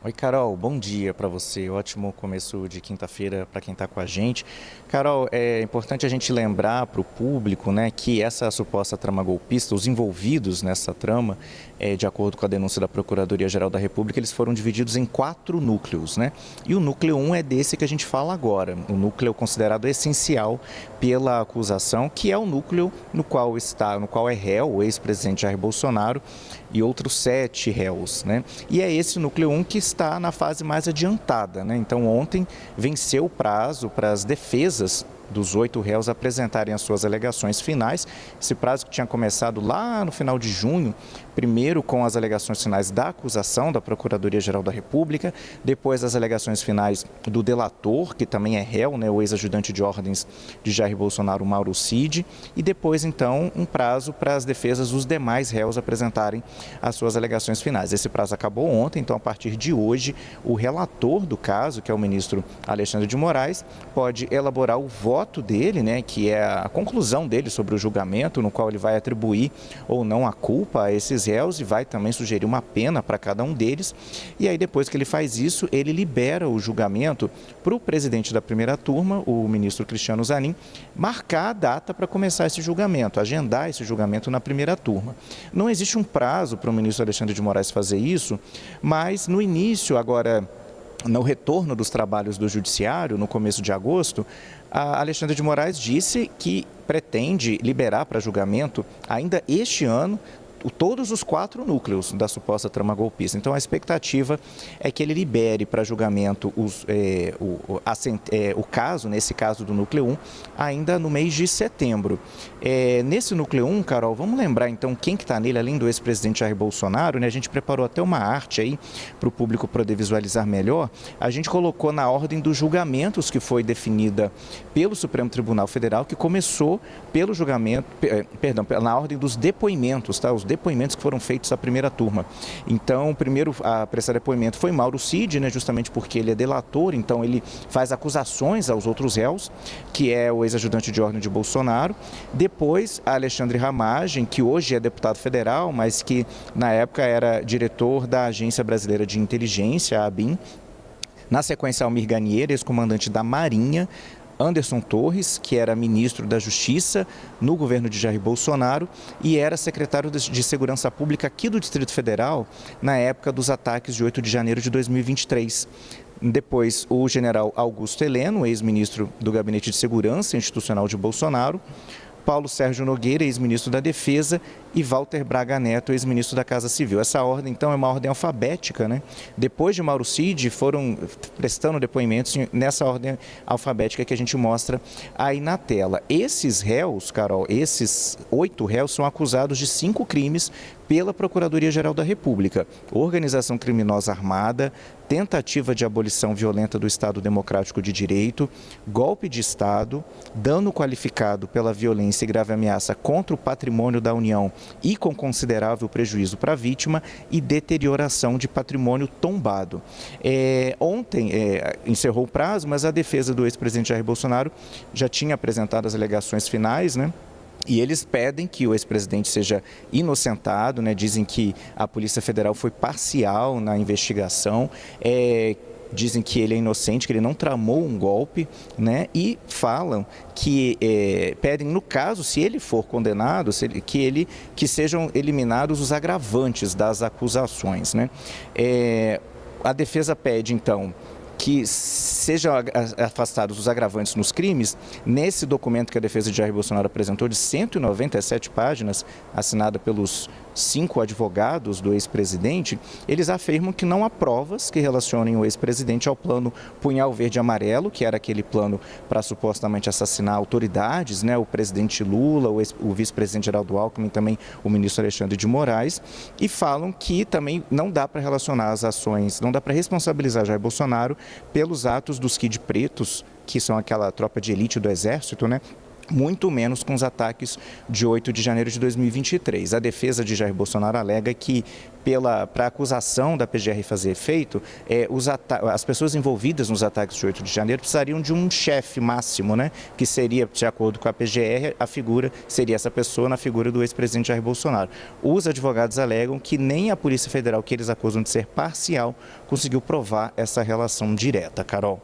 Oi, Carol, bom dia para você. Ótimo começo de quinta-feira para quem está com a gente. Carol, é importante a gente lembrar para o público, né, que essa suposta trama golpista, os envolvidos nessa trama, de acordo com a denúncia da Procuradoria-Geral da República, eles foram divididos em 4 núcleos, né? E o núcleo 1 é desse que a gente fala agora, o núcleo considerado essencial pela acusação, que é o núcleo no qual é réu o ex-presidente Jair Bolsonaro e outros 7 réus, né? E é esse núcleo 1 que está na fase mais adiantada, né? Então ontem venceu o prazo para as defesas dos 8 réus apresentarem as suas alegações finais. Esse prazo que tinha começado lá no final de junho, primeiro com as alegações finais da acusação da Procuradoria-Geral da República, depois as alegações finais do delator, que também é réu, né, o ex-ajudante de ordens de Jair Bolsonaro, Mauro Cid, e depois então um prazo para as defesas dos demais réus apresentarem as suas alegações finais. Esse prazo acabou ontem, então a partir de hoje o relator do caso, que é o ministro Alexandre de Moraes, pode elaborar o voto dele, né, que é a conclusão dele sobre o julgamento, no qual ele vai atribuir ou não a culpa a esses réus e vai também sugerir uma pena para cada um deles. E aí depois que ele faz isso, ele libera o julgamento para o presidente da primeira turma, o ministro Cristiano Zanin, marcar a data para começar esse julgamento, agendar esse julgamento na primeira turma. Não existe um prazo para o ministro Alexandre de Moraes fazer isso, mas no início, agora no retorno dos trabalhos do Judiciário, no começo de agosto, a Alexandre de Moraes disse que pretende liberar para julgamento ainda este ano todos os 4 núcleos da suposta trama golpista. Então, a expectativa é que ele libere para julgamento o caso, nesse caso do núcleo 1, ainda no mês de setembro. Nesse núcleo 1, Carol, vamos lembrar então quem que está nele, além do ex-presidente Jair Bolsonaro, né? A gente preparou até uma arte aí para o público poder visualizar melhor. A gente colocou na ordem dos julgamentos que foi definida pelo Supremo Tribunal Federal, que começou pelo julgamento, na ordem dos depoimentos, tá? Os depoimentos que foram feitos à primeira turma. Então, o primeiro a prestar depoimento foi Mauro Cid, né, justamente porque ele é delator, então ele faz acusações aos outros réus, que é o ex-ajudante de ordem de Bolsonaro. Depois, Alexandre Ramagem, que hoje é deputado federal, mas que na época era diretor da Agência Brasileira de Inteligência, a ABIN. Na sequência, Almir Ganier, ex-comandante da Marinha. Anderson Torres, que era ministro da Justiça no governo de Jair Bolsonaro e era secretário de Segurança Pública aqui do Distrito Federal na época dos ataques de 8 de janeiro de 2023. Depois, o general Augusto Heleno, ex-ministro do Gabinete de Segurança Institucional de Bolsonaro, Paulo Sérgio Nogueira, ex-ministro da Defesa, e Walter Braga Neto, ex-ministro da Casa Civil. Essa ordem, então, é uma ordem alfabética, né? Depois de Mauro Cid, foram prestando depoimentos nessa ordem alfabética que a gente mostra aí na tela. Esses réus, Carol, esses 8 réus são acusados de 5 crimes pela Procuradoria-Geral da República: organização criminosa armada, tentativa de abolição violenta do Estado Democrático de Direito, golpe de Estado, dano qualificado pela violência e grave ameaça contra o patrimônio da União e com considerável prejuízo para a vítima e deterioração de patrimônio tombado. Ontem encerrou o prazo, mas a defesa do ex-presidente Jair Bolsonaro já tinha apresentado as alegações finais, né? E eles pedem que o ex-presidente seja inocentado, né? Dizem que a Polícia Federal foi parcial na investigação, dizem que ele é inocente, que ele não tramou um golpe, né? E falam que pedem, no caso, se ele for condenado, que sejam eliminados os agravantes das acusações, né? A defesa pede, então, que sejam afastados os agravantes nos crimes. Nesse documento que a defesa de Jair Bolsonaro apresentou, de 197 páginas, assinada pelos 5 advogados do ex-presidente, eles afirmam que não há provas que relacionem o ex-presidente ao plano Punhal Verde e Amarelo, que era aquele plano para supostamente assassinar autoridades, né? O presidente Lula, o vice-presidente Geraldo Alckmin, também o ministro Alexandre de Moraes, e falam que também não dá para relacionar as ações, não dá para responsabilizar Jair Bolsonaro pelos atos dos Kid Pretos, que são aquela tropa de elite do Exército, né? muito menos com os ataques de 8 de janeiro de 2023. A defesa de Jair Bolsonaro alega que, para a acusação da PGR fazer efeito, as pessoas envolvidas nos ataques de 8 de janeiro precisariam de um chefe máximo, né? Que seria, de acordo com a PGR, a figura seria essa pessoa na figura do ex-presidente Jair Bolsonaro. Os advogados alegam que nem a Polícia Federal, que eles acusam de ser parcial, conseguiu provar essa relação direta. Carol.